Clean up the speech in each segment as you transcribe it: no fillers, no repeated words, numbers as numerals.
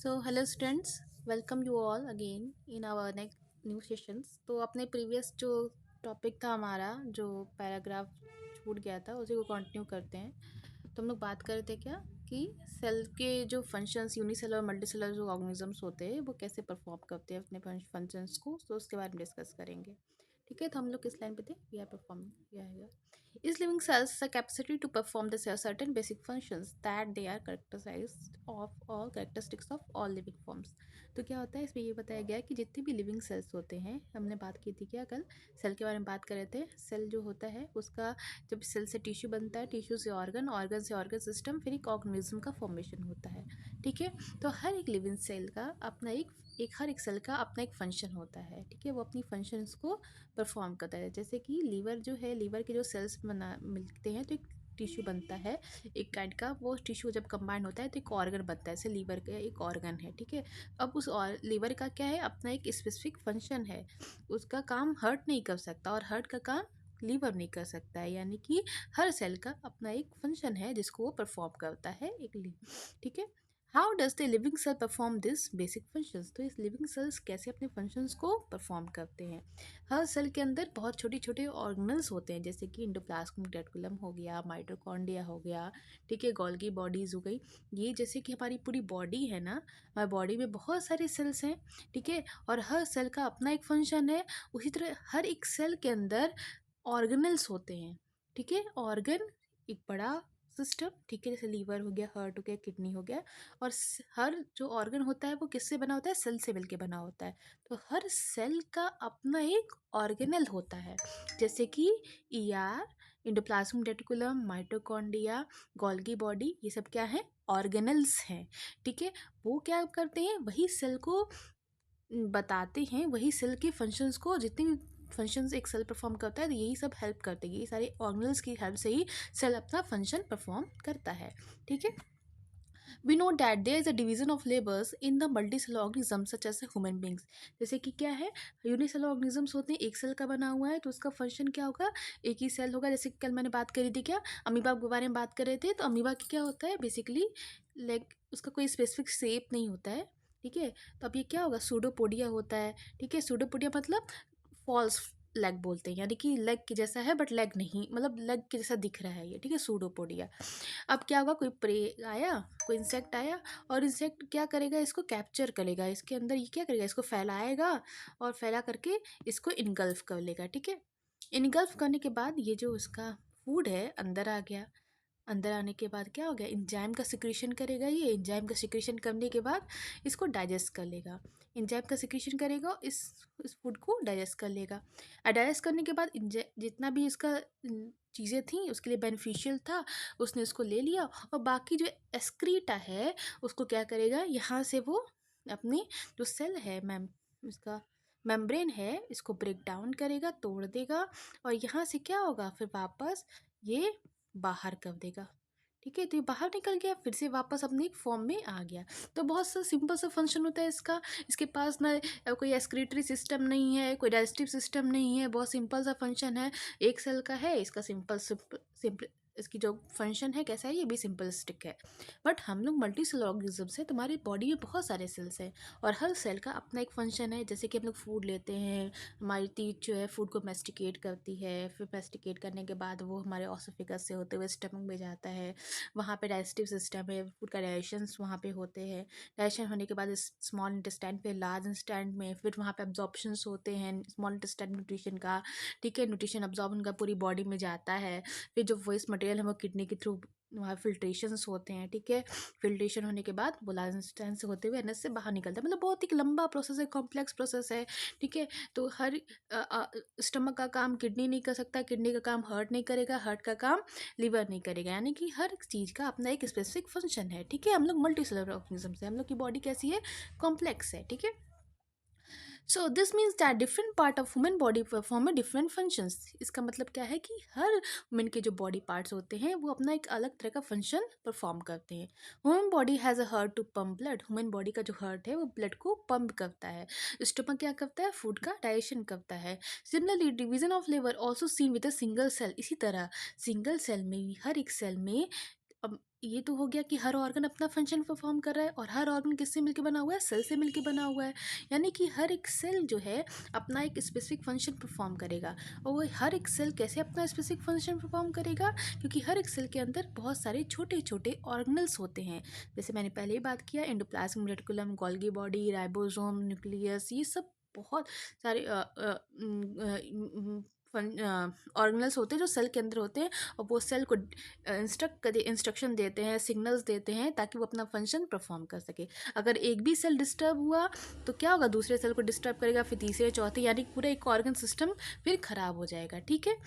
So hello students, welcome you all again in our next new sessions. तो अपने previous जो topic था हमारा जो पैराग्राफ छूट गया था उसी को कंटिन्यू करते हैं। तो हम लोग बात कर रहे थे क्या कि सेल के जो फंक्शंस यूनिसेलर और मल्टीसेलर जो ऑर्गेनिजम्स होते हैं वो कैसे परफॉर्म करते हैं अपने फंक्शंस को, तो उसके बारे में डिस्कस करेंगे। ठीक है, तो हम लोग किस लाइन पे थे? वी आर परफॉर्मिंग या is living cells the capacity to perform the certain basic functions that they are characterized of all characteristics of all living forms। तो क्या होता है इसमें ये बताया गया है कि जितने भी लिविंग सेल्स होते हैं, हमने बात की थी क्या कल सेल के बारे में बात कर रहे थे। सेल जो होता है उसका जब सेल से टिश्यू बनता है, टिश्यू से ऑर्गन, ऑर्गन से ऑर्गन सिस्टम, फिर एक ऑर्गेनिज्म का फॉर्मेशन होता है। ठीक है, तो हर एक लिविंग सेल का अपना हर एक सेल का अपना एक फंक्शन होता है। ठीक है, वो अपनी फंक्शंस को परफॉर्म करता है। जैसे कि लीवर जो है, लीवर के जो सेल्स बना मिलते हैं तो एक टिश्यू बनता है एक काइंड का। वो टिश्यू जब कंबाइन होता है तो एक ऑर्गन बनता है, जैसे लीवर का एक ऑर्गन है। ठीक है, अब उस लीवर का क्या है, अपना एक स्पेसिफिक फंक्शन है। उसका काम हर्ट नहीं कर सकता और हर्ट का काम लीवर नहीं कर सकता है, यानी कि हर सेल का अपना एक फंक्शन है जिसको वो परफॉर्म करता है ठीक है। How does the living cell perform this basic functions? तो इस लिविंग सेल्स कैसे अपने फंक्शंस को परफॉर्म करते हैं। हर सेल के अंदर बहुत छोटे छोटे ऑर्गेनल्स होते हैं, जैसे कि इंडोप्लाज्मिक रेटिकुलम हो गया, माइटोकॉन्ड्रिया हो गया, ठीक है, गोल्गी बॉडीज हो गई। ये जैसे कि हमारी पूरी बॉडी है ना, हमारी बॉडी में बहुत सारे सेल्स हैं। ठीक है, और हर सेल का अपना एक फंक्शन है। उसी तरह हर एक सेल के अंदर ऑर्गेनल्स होते हैं। ठीक है, ऑर्गन एक बड़ा सिस्टम, ठीक है, जैसे लीवर हो गया, हार्ट हो गया, किडनी हो गया। और हर जो ऑर्गन होता है वो किससे बना होता है? सेल से मिलके बना होता है। तो हर सेल का अपना एक ऑर्गेनल होता है, जैसे कि ER, endoplasmic reticulum, mitochondria, Golgi body, ये सब क्या है? ऑर्गेनल्स हैं। ठीक है, वो क्या करते हैं? वही सेल को बताते हैं, वही सेल के फंक्शंस को, जितने भी फंक्शंस एक सेल परफॉर्म करता है तो यही सब हेल्प करते हैं। यही सारे ऑर्गेनल्स की हेल्प से ही सेल अपना फंक्शन परफॉर्म करता है। ठीक है, we know that there is a division of labors in the multicellular organisms such as human beings। जैसे कि क्या है, यूनिसेलुलर ऑर्गेनिजम्स होते हैं, एक सेल का बना हुआ है तो उसका फंक्शन क्या होगा? एक ही सेल होगा। जैसे कि कल मैंने बात करी थी क्या, अमीबा के बारे में बात कर रहे थे, तो अमीबा की क्या होता है बेसिकली, लाइक उसका कोई स्पेसिफिक शेप नहीं होता है। ठीक है, तो अब ये क्या होगा? सूडोपोडिया होता है। ठीक है, सूडोपोडिया मतलब फॉल्स लेग बोलते हैं, यानी कि लेग के जैसा है बट लेग नहीं, मतलब लेग के जैसा दिख रहा है ये। ठीक है, सूडोपोडिया। अब क्या होगा, कोई प्रे आया, कोई इंसेक्ट आया, और इंसेक्ट क्या करेगा? इसको कैप्चर करेगा, इसके अंदर ये क्या करेगा? इसको फैलाएगा और फैला करके इसको इनगल्फ कर लेगा। ठीक है, इनगल्फ करने के बाद ये जो इसका फूड है अंदर आ गया। अंदर आने के बाद क्या हो गया? एंजाइम का सिक्रीशन करेगा। ये एंजाइम का सिक्रीशन करने के बाद इसको डाइजेस्ट कर लेगा। एंजाइम का सिक्रीशन करेगा, इस फूड को डाइजेस्ट कर लेगा। और डाइजेस्ट करने के बाद जितना भी इसका चीज़ें थी उसके लिए बेनिफिशियल था, उसने उसको ले लिया। और बाकी जो एक्सक्रीटा है उसको क्या करेगा? यहाँ से वो अपनी जो सेल है, इसका मेम्ब्रेन है, इसको ब्रेक डाउन करेगा, तोड़ देगा। और यहाँ से क्या होगा? फिर वापस ये बाहर कर देगा। ठीक है, तो ये बाहर निकल गया, फिर से वापस अपने एक फॉर्म में आ गया। तो बहुत सा सिंपल सा फंक्शन होता है इसका। इसके पास ना कोई एक्सक्रीटरी सिस्टम नहीं है, कोई डाइजेस्टिव सिस्टम नहीं है, बहुत सिंपल सा फंक्शन है। एक सेल का है, इसका सिंपल सिंपल इसकी जो फंक्शन है कैसा है? ये भी सिंपल स्टिक है। बट हम लोग मल्टी सेल ऑर्गेनिजम्स हैं, तुम्हारी बॉडी में बहुत सारे सेल्स हैं और हर सेल का अपना एक फंक्शन है। जैसे कि हम लोग फूड लेते हैं, हमारी टीथ जो है फूड को मेस्टिकेट करती है, फिर मेस्टिकेट करने के बाद वो हमारे ऑसोफेगस से होते हुए स्टमक में जाता है। वहाँ पे डाइजेस्टिव सिस्टम है, फूड का डाइजेशन वहाँ पे होते हैं। डाइजेशन होने के बाद स्मॉल इंटेस्टाइन पे, लार्ज इंटेस्टाइन में, फिर वहाँ पे अब्जॉर्प्शंस होते हैं स्मॉल इंटेस्टाइन न्यूट्रिशन का। ठीक है, न्यूट्रिशन अब्जॉर्ब उनका पूरी बॉडी में जाता है। फिर जो वेस्ट मटेरियल है वो किडनी के थ्रू वहाँ फिल्ट्रेशंस होते हैं। ठीक है, फिल्ट्रेशन होने के बाद वो लार्ज इंटेस्टाइन से होते हुए एनएस से बाहर निकलता है। मतलब बहुत ही लंबा प्रोसेस है, कॉम्प्लेक्स प्रोसेस है। ठीक है, तो हर स्टमक का काम किडनी नहीं कर सकता, किडनी का काम हार्ट नहीं करेगा, हार्ट का काम लीवर नहीं करेगा, यानी कि हर चीज़ का अपना एक स्पेसिफिक फंक्शन है। ठीक है, हम लोग मल्टी सेलुलर ऑर्गेनिज्म है, हम लोग की बॉडी कैसी है? कॉम्प्लेक्स है। ठीक है, so this means that different part of human body perform different functions. इसका मतलब क्या है कि हर ह्यूमन के जो बॉडी पार्ट्स होते हैं वो अपना एक अलग तरह का फंक्शन परफॉर्म करते हैं। Human body has a heart to pump blood. Human body का जो हार्ट है वो ब्लड को पंप करता है। स्टमक क्या करता है? फूड का डाइजेशन करता है। Similarly division of labour also seen with a single cell. इसी तरह सिंगल सेल में हर एक सेल में अब ये तो हो गया कि हर ऑर्गन अपना फंक्शन परफॉर्म कर रहा है, और हर ऑर्गन किससे मिलकर बना हुआ है? सेल से मिलकर बना हुआ है। यानी कि हर एक सेल जो है अपना एक स्पेसिफिक फंक्शन परफॉर्म करेगा। और वो हर एक सेल कैसे अपना स्पेसिफिक फंक्शन परफॉर्म करेगा? क्योंकि हर एक सेल के अंदर बहुत सारे छोटे छोटे ऑर्गेनल्स होते हैं। जैसे मैंने पहले ही बात किया, endoplasmic reticulum, Golgi body, ribosome, nucleus, ये सब बहुत सारे ऑर्गेनल्स होते हैं जो सेल के अंदर होते हैं, और वो सेल को इंस्ट्रक्शन देते हैं, सिग्नल्स देते हैं, ताकि वो अपना फंक्शन परफॉर्म कर सके। अगर एक भी सेल डिस्टर्ब हुआ तो क्या होगा? दूसरे सेल को डिस्टर्ब करेगा, फिर तीसरे, चौथे, यानी पूरा एक ऑर्गन सिस्टम फिर खराब हो जाएगा। ठीक है।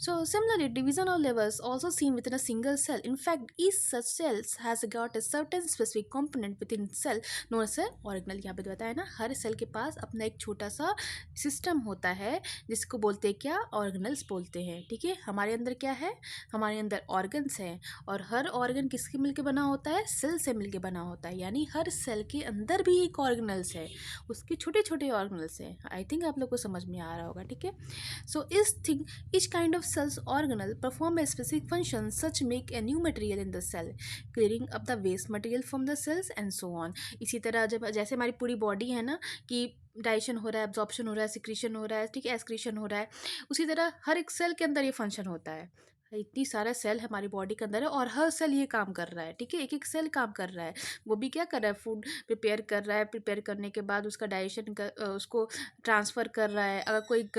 So similarly, division of levels also seen within a single cell. In fact, each such cells has got a certain specific component within cell known as a organelle. यहाँ पे तो बताया ना, हर सेल के पास अपना एक छोटा सा सिस्टम होता है जिसको बोलते हैं क्या? ऑर्गेनल्स बोलते हैं। ठीक है। हमारे अंदर क्या है? हमारे अंदर ऑर्गन्स हैं, और हर ऑर्गन किसके मिलके बना होता है? सेल से मिलके बना होता है। यानी हर सेल के अंदर भी एक ऑर्गेनल्स है, उसके छोटे छोटे ऑर्गेनल्स हैं। आई थिंक आप लोग को समझ में आ रहा होगा। ठीक है। So each kind of cell's organelle perform a specific function such make a new material in the cell, clearing up the waste material from the cells and so on. इसी तरह जब जैसे हमारी पूरी बॉडी है ना, कि डाइजेशन हो रहा है, एब्जॉर्प्शन हो रहा है, सिक्रीशन हो रहा है, ठीक है, एक्सक्रीशन हो रहा है, उसी तरह हर एक सेल के अंदर ये फंक्शन होता है। इतनी सारा सेल हमारी बॉडी के अंदर है, और हर सेल ये काम कर रहा है। ठीक है। एक एक सेल काम कर रहा है। वो भी क्या कर रहा है? फूड प्रिपेयर कर रहा है, प्रिपेयर करने के बाद उसका डाइजेशन कर उसको ट्रांसफ़र कर रहा है। अगर कोई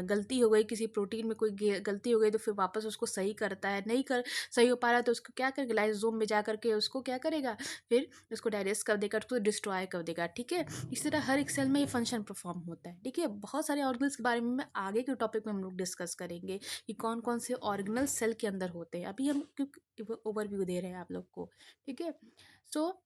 गलती हो गई, किसी प्रोटीन में कोई गलती हो गई, तो फिर वापस उसको सही करता है। नहीं कर सही हो पा रहा है तो उसको क्या करेगा? लाइसोसोम में जा करके उसको क्या करेगा? फिर उसको डाइजेस्ट कर देगा, उसको डिस्ट्रॉय कर देगा। ठीक है। इस तरह हर एक सेल में ये फंक्शन परफॉर्म होता है। ठीक है। बहुत सारे ऑर्गेनल्स के बारे में मैं आगे के टॉपिक में हम लोग डिस्कस करेंगे कि कौन कौन से ऑर्गेनल सेल के अंदर होते हैं। अभी हम ओवरव्यू दे रहे हैं आप लोग को। ठीक है। So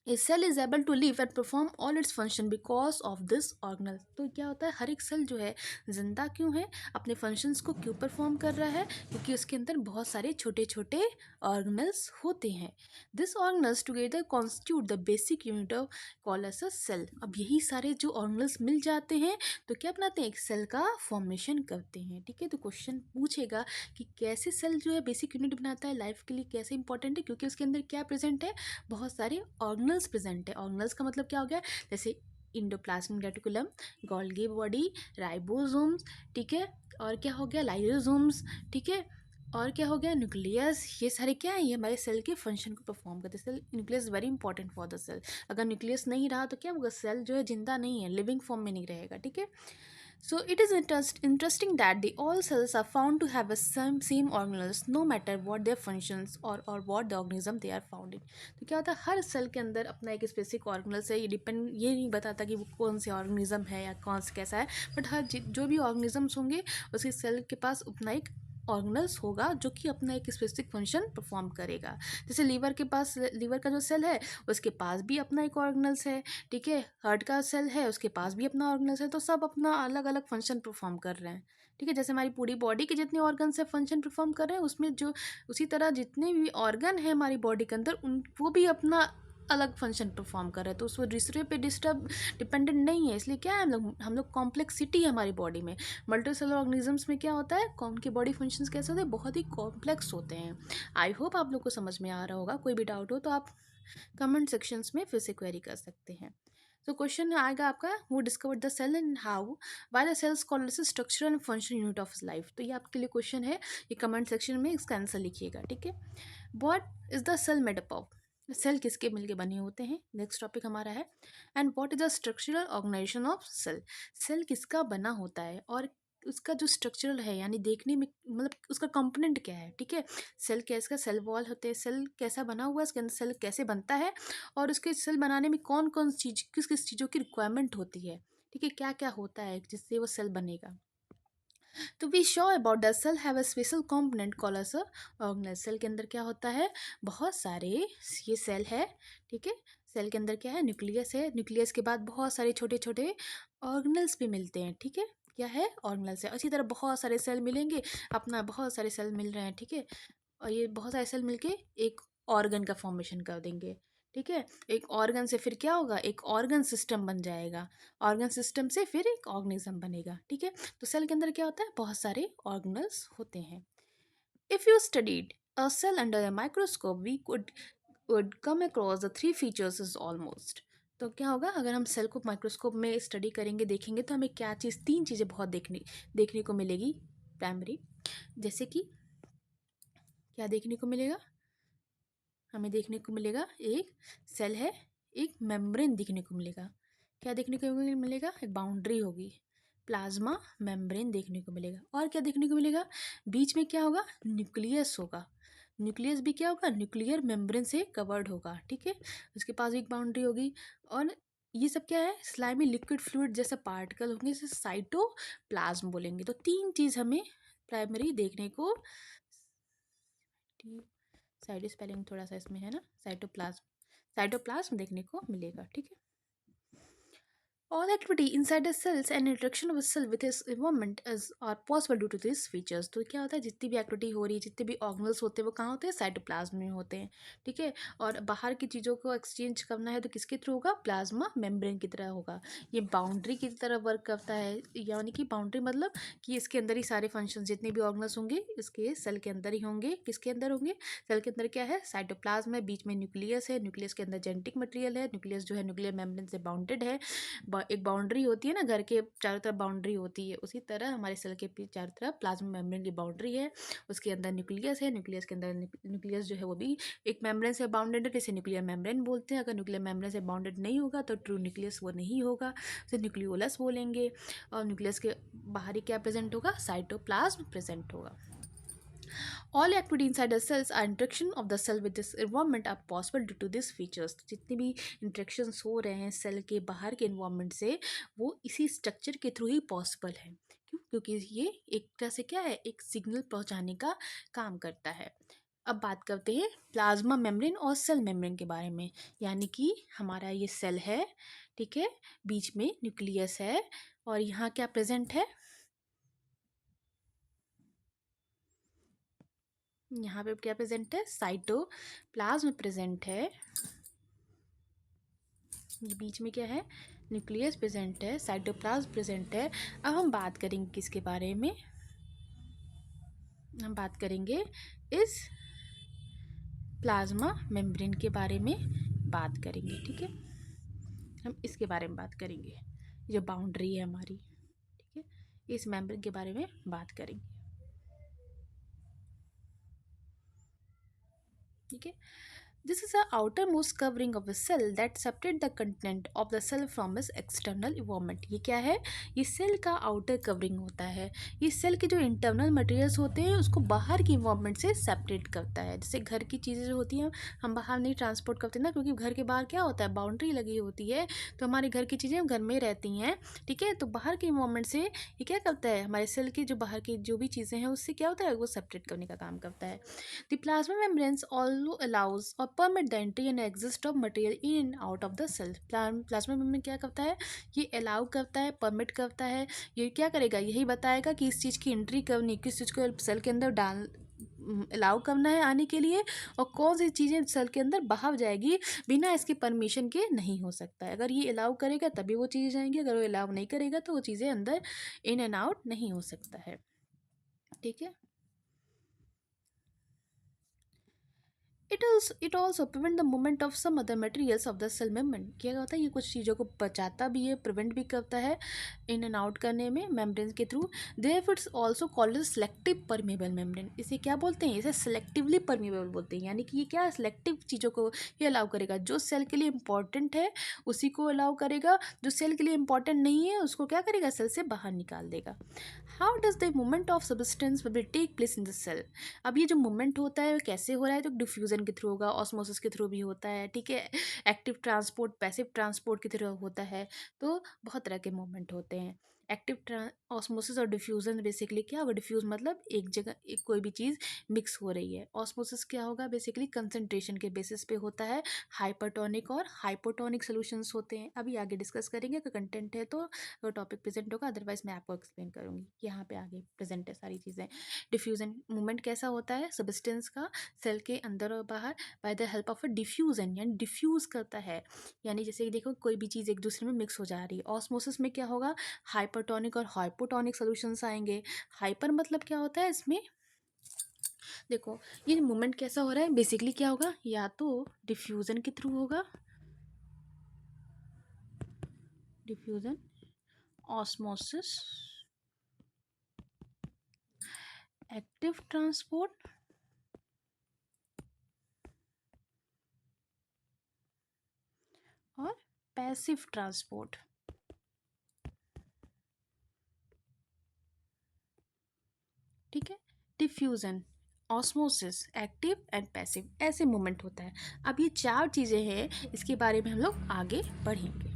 a cell is able to live and perform all its function because of this organelle. तो क्या होता है? हर एक सेल जो है जिंदा क्यों है? अपने फंक्शंस को क्यों परफॉर्म कर रहा है? क्योंकि उसके अंदर बहुत सारे छोटे छोटे ऑर्गेनल्स होते हैं। This organelles together constitute the basic unit of called as a cell. अब यही सारे जो ऑर्गेनल्स मिल जाते हैं तो क्या बनाते हैं? एक सेल का फॉर्मेशन करते हैं। ठीक है। तो क्वेश्चन पूछेगा कि कैसे सेल जो है बेसिक यूनिट बनाता है, लाइफ के लिए कैसे इंपॉर्टेंट है? क्योंकि उसके अंदर क्या प्रेजेंट है? बहुत सारे ऑर्गेनल्स प्रेजेंट है। ऑर्गेनल्स का मतलब क्या हो गया? जैसे endoplasmic reticulum, Golgi body, ribosomes, ठीक है, और क्या हो गया? लाइसोसोम्स, ठीक है, और क्या हो गया? न्यूक्लियस। ये सारे क्या है? ये हमारे सेल के फंक्शन को परफॉर्म करते हैं। Cell nucleus very important for the cell. अगर न्यूक्लियस नहीं रहा तो क्या होगा? सेल जो है जिंदा नहीं है, लिविंग फॉर्म में नहीं रहेगा। ठीक है। So it is interesting that the all cells are found to have a same organelles no matter what their functions or what the organism they are found in. तो क्या होता है? हर सेल के अंदर अपना एक स्पेसिफिक ऑर्गेनल्स है। ये नहीं बताता कि वो कौन से ऑर्गेनिज्म है या कौन से कैसा है, बट हर जो भी ऑर्गेनिजम्स होंगे उसके सेल के पास अपना एक ऑर्गेनल्स होगा जो कि अपना एक स्पेसिफिक फंक्शन परफॉर्म करेगा। जैसे लीवर के पास, लीवर का जो सेल है उसके पास भी अपना एक ऑर्गेनल्स है। ठीक है। हार्ट का सेल है, उसके पास भी अपना ऑर्गेनल्स है। तो सब अपना अलग अलग फंक्शन परफॉर्म कर रहे हैं। ठीक है। जैसे हमारी पूरी बॉडी के जितने ऑर्गन्स है फंक्शन परफॉर्म कर रहे हैं, उसमें जो उसी तरह जितने भी ऑर्गन है हमारी बॉडी के अंदर उन वो भी अपना अलग फंक्शन परफॉर्म कर रहे हैं। तो उसको दूसरे पे डिपेंडेंट नहीं है। इसलिए क्या है? हम लोग कॉम्प्लेक्सिटी है हमारी बॉडी में। मल्टी सेलुलर ऑर्गेनिजम्स में क्या होता है? उनके बॉडी फंक्शंस कैसे होते हैं? बहुत ही कॉम्प्लेक्स होते हैं। आई होप आप लोग को समझ में आ रहा होगा। कोई भी डाउट हो तो आप कमेंट सेक्शंस में फिर से क्वेरी कर सकते हैं। तो क्वेश्चन आएगा आपका, who discovered the cell and how why the cells called as structural and function unit of life. तो ये आपके लिए क्वेश्चन है, ये कमेंट सेक्शन में इसका आंसर लिखिएगा। ठीक है। What is the cell made up of? Cell किसके मिलके बने होते हैं? नेक्स्ट टॉपिक हमारा है, and what is the structural organisation of cell. Cell किसका बना होता है और उसका जो स्ट्रक्चरल है, यानी देखने में मतलब उसका कंपोनेंट क्या है। ठीक है। सेल कैसा, सेल वॉल होते हैं, सेल कैसा बना हुआ है, इसके अंदर सेल कैसे बनता है, और उसके सेल बनाने में कौन कौन चीज़, किस किस चीज़ों की रिक्वायरमेंट होती है। ठीक है। क्या क्या होता है जिससे वो सेल बनेगा। तो we show about the cell have a special component called as organelle. Cell के अंदर क्या होता है? बहुत सारे ये सेल है। ठीक है। सेल के अंदर क्या है? न्यूक्लियस है। न्यूक्लियस के बाद बहुत सारे छोटे छोटे ऑर्गेनल्स भी मिलते हैं। ठीक है। क्या है? ऑर्गेनल्स है। इसी तरह बहुत सारे सेल मिलेंगे, अपना बहुत सारे सेल मिल रहे हैं। ठीक है। और ये बहुत सारे सेल मिलके एक ऑर्गन का फॉर्मेशन कर देंगे। ठीक है। एक ऑर्गन से फिर क्या होगा, एक ऑर्गन सिस्टम बन जाएगा, ऑर्गन सिस्टम से फिर एक ऑर्गेनिज्म बनेगा। ठीक है, तो सेल के अंदर क्या होता है, बहुत सारे ऑर्गेनल्स होते हैं। If you studied a cell under a microscope we could would come across the three features is almost। तो क्या होगा, अगर हम सेल को माइक्रोस्कोप में स्टडी करेंगे, देखेंगे, तो हमें क्या चीज़, तीन चीज़ें बहुत देखने को मिलेगी प्राइमरी। जैसे कि क्या देखने को मिलेगा, हमें देखने को मिलेगा एक सेल है, एक मेम्ब्रेन देखने को मिलेगा। क्या देखने को मिलेगा, एक बाउंड्री होगी, प्लाज्मा मेम्ब्रेन देखने को मिलेगा। और क्या देखने को मिलेगा, बीच में क्या होगा, न्यूक्लियस होगा। न्यूक्लियस भी क्या होगा, न्यूक्लियर मेम्ब्रेन से कवर्ड होगा। ठीक है, उसके पास एक बाउंड्री होगी। और ये सब क्या है, स्लाइमी लिक्विड फ्लूइड जैसे पार्टिकल होंगे, जैसे साइटोप्लाज्म बोलेंगे। तो तीन चीज़ हमें प्राइमरी देखने को, साइड स्पेलिंग थोड़ा सा इसमें है ना, साइटोप्लाज्म देखने को मिलेगा। ठीक है, all activity inside the cells and interaction of a cell with its environment is are possible due to these features। तो क्या होता है, जितनी भी एक्टिविटी हो रही है, जितने भी ऑर्गेनल्स होते हैं, वो कहाँ होते हैं, साइटोप्लाज्म में होते हैं। ठीक है, और बाहर की चीज़ों को एक्सचेंज करना है तो किसके थ्रू होगा, प्लाज्मा मेम्ब्रेन की तरह होगा। ये बाउंड्री की तरह वर्क करता है, यानी कि बाउंड्री मतलब कि इसके अंदर ही सारे फंक्शन, जितने भी ऑर्गेनल्स होंगे इसके सेल के अंदर ही होंगे। किसके अंदर होंगे, सेल के अंदर क्या है, साइटोप्लाज्म है, बीच में न्यूक्लियस है, न्यूक्लियस के अंदर जेनेटिक मटेरियल है, न्यूक्लियस जो है न्यूक्लियर मेम्ब्रेन से बाउंडेड है। एक बाउंड्री होती है ना, घर के चारों तरफ बाउंड्री होती है, उसी तरह हमारे सेल के चारों तरफ प्लाज्मा मेम्ब्रेन की बाउंड्री है। उसके अंदर न्यूक्लियस है, न्यूक्लियस के अंदर न्यूक्लियस जो है वो भी एक मेम्ब्रेन से बाउंडेड है, जिसे न्यूक्लियर मेम्ब्रेन बोलते हैं। अगर न्यूक्लियर मेम्ब्रेन से बाउंडेड नहीं होगा तो ट्रू न्यूक्लियस वो नहीं होगा, उसे न्यूक्लियोलस बोलेंगे। और न्यूक्लियस के बाहरी क्या प्रेजेंट होगा, साइटोप्लाज्म प्रेजेंट होगा। All activity inside the cells are interaction of the cell with this environment are possible due to these features। जितने भी इंट्रैक्शंस हो रहे हैं सेल के बाहर के इन्वायरमेंट से, वो इसी स्ट्रक्चर के थ्रू ही पॉसिबल है। क्यों, क्योंकि ये एक तरह से क्या है, एक सिग्नल पहुंचाने का काम करता है। अब बात करते हैं प्लाज्मा मेम्ब्रेन और सेल मेम्ब्रेन के बारे में। यानी कि हमारा ये सेल है, ठीक है, बीच में न्यूक्लियस है, और यहाँ क्या प्रेजेंट है, यहाँ पे क्या प्रेजेंट है, साइटोप्लाज्म प्रेजेंट है। ये बीच में क्या है, न्यूक्लियस प्रेजेंट है, साइटोप्लाज्म प्रेजेंट है। अब हम बात करेंगे किसके बारे में, हम बात करेंगे इस प्लाज्मा मेम्ब्रेन के बारे में बात करेंगे। ठीक है, हम इसके बारे में बात करेंगे, जो बाउंड्री है हमारी। ठीक है, इस मेम्ब्रेन के बारे में बात करेंगे। ठीक है, this is the outermost covering of a cell that separate the content of the cell from its external environment। ये क्या है, ये सेल का आउटर कवरिंग होता है। ये सेल के जो इंटरनल मटेरियल्स होते हैं उसको बाहर की इन्वायरमेंट से सेपरेट करता है। जैसे घर की चीज़ें जो होती हैं हम बाहर नहीं ट्रांसपोर्ट करते ना, क्योंकि घर के बाहर क्या होता है, बाउंड्री लगी होती है, तो हमारे घर की चीज़ें घर में रहती हैं। ठीक है, तो बाहर के इन्वायरमेंट से ये क्या करता है, हमारे सेल की जो बाहर की जो भी चीज़ें हैं उससे क्या होता है, वो सेपरेट करने का काम करता है। The plasma membranes also allows or permit the entry and exit of material in and out of the cell। Plasma membrane क्या करता है, ये अलाउ करता है, परमिट करता है। ये क्या करेगा, यही बताएगा कि इस चीज़ की एंट्री करनी, किस चीज़ को सेल के अंदर डाल अलाउ करना है आने के लिए, और कौन सी चीज़ें सेल के अंदर बाहर जाएगी बिना इसके परमिशन के नहीं हो सकता है। अगर ये अलाउ करेगा तभी वो चीज़ें जाएंगी, अगर वो अलाउ नहीं करेगा तो वो चीज़ें अंदर इन एंड आउट नहीं हो सकता है। ठीक है, it also prevent the movement of some other materials of the cell membrane। क्या होता है, ये कुछ चीज़ों को बचाता भी है, प्रिवेंट भी करता है इन एंड आउट करने में मेम्ब्रेन के through. therefore it's also called selective permeable membrane. इसे क्या बोलते हैं, इसे सेलेक्टिवली परमेबल बोलते हैं। यानी कि ये क्या, सेलेक्टिव चीज़ों को ये अलाउ करेगा, जो सेल के लिए इंपॉर्टेंट है उसी को अलाउ करेगा, जो सेल के लिए इंपॉर्टेंट नहीं है उसको क्या करेगा, सेल से बाहर निकाल देगा। How does the movement of substance will take place in the cell. अब ये जो मूवमेंट होता है वो कैसे हो रहा है, तो डिफ्यूज़न के थ्रू होगा, ऑस्मोसिस के थ्रू भी होता है। ठीक है, एक्टिव ट्रांसपोर्ट, पैसिव ट्रांसपोर्ट की तरह होता है। तो बहुत तरह के मूवमेंट होते हैं। एक्टिव ऑस्मोसिस और डिफ्यूज़न बेसिकली क्या होगा? डिफ्यूज़ मतलब एक जगह एक कोई भी चीज़ मिक्स हो रही है। ऑस्मोसिस क्या होगा? बेसिकली कंसंट्रेशन के बेसिस पे होता है। हाइपरटोनिक और हाइपोटोनिक सॉल्यूशंस होते हैं। अभी आगे डिस्कस करेंगे, अगर कंटेंट है तो टॉपिक प्रेजेंट होगा, अदरवाइज मैं आपको एक्सप्लेन करूँगी। यहाँ पे आगे प्रेजेंट है सारी चीज़ें। डिफ्यूज़न मूवमेंट कैसा होता है? सब्सटेंस का सेल के अंदर और बाहर by the help of a diffusion, यानी डिफ्यूज़ करता है। यानी जैसे कि देखो कोई भी चीज़ एक दूसरे में मिक्स हो जा रही है। ऑस्मोसिस में क्या होगा? हाइपरटोनिक और हाइपोटोनिक सॉल्यूशंस आएंगे। हाइपर मतलब क्या होता है इसमें? देखो ये मूवमेंट कैसा हो रहा है, बेसिकली क्या होगा? या तो डिफ्यूजन के थ्रू होगा, डिफ्यूजन, ऑस्मोसिस, एक्टिव ट्रांसपोर्ट, और पैसिव ट्रांसपोर्ट। ठीक है, diffusion, osmosis, active and passive, ऐसे मूवमेंट होता है। अब ये चार चीज़ें हैं, इसके बारे में हम लोग आगे बढ़ेंगे।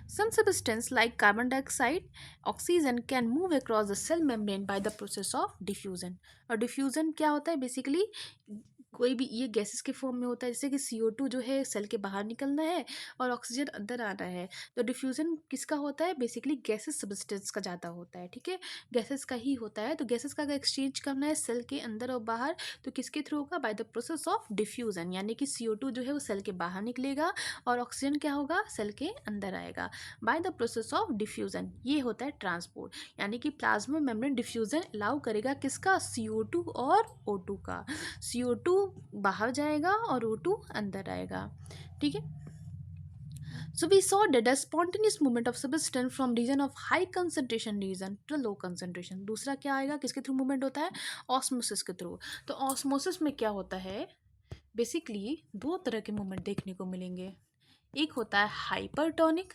Some substance like carbon dioxide, oxygen can move across the cell membrane by the process of diffusion. और डिफ्यूजन क्या होता है? बेसिकली कोई भी ये गैसेस के फॉर्म में होता है, जैसे कि CO2 जो है सेल के बाहर निकलना है और ऑक्सीजन अंदर आना है। तो डिफ्यूजन किसका होता है? बेसिकली गैसेस सब्सटेंस का ज़्यादा होता है। ठीक है, गैसेस का ही होता है। तो गैसेस का अगर एक्सचेंज करना है सेल के अंदर और बाहर, तो किसके थ्रू होगा? Bye the process of diffusion, यानी कि CO2 जो है वो सेल के बाहर निकलेगा और ऑक्सीजन क्या होगा? सेल के अंदर आएगा bye the process of diffusion. ये होता है ट्रांसपोर्ट, यानी कि प्लाज्मा मेम्ब्रेन डिफ्यूजन अलाउ करेगा किसका? CO2 और O2 का। CO2 बाहर जाएगा और O2 अंदर आएगा। ठीक है, so we saw that a spontaneous movement of substance from region of high concentration region to low concentration। दूसरा क्या आएगा? किसके थ्रू मूवमेंट होता है? ऑस्मोसिस के थ्रू। तो ऑस्मोसिस में क्या होता है? बेसिकली दो तरह के मूवमेंट देखने को मिलेंगे। एक होता है हाइपरटोनिक,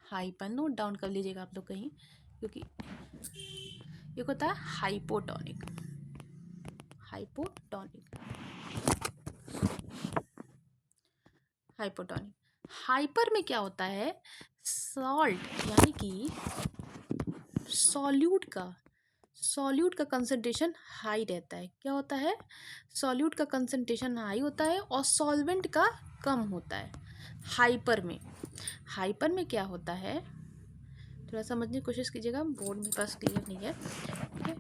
हाइपर नोट डाउन कर लीजिएगा आप लोग कहीं, क्योंकि एक होता है हाइपोटोनिक, हाइपोटोनिक, हाइपोटोनिक। हाइपर में क्या होता है? सॉल्ट, यानी कि सॉल्यूट का कंसंट्रेशन हाई रहता है। क्या होता है? सॉल्यूट का कंसंट्रेशन हाई होता है और सॉल्वेंट का कम होता है हाइपर में। हाइपर में क्या होता है? थोड़ा समझने की कोशिश कीजिएगा, बोर्ड मेरे पास क्लियर नहीं है। ठीक है,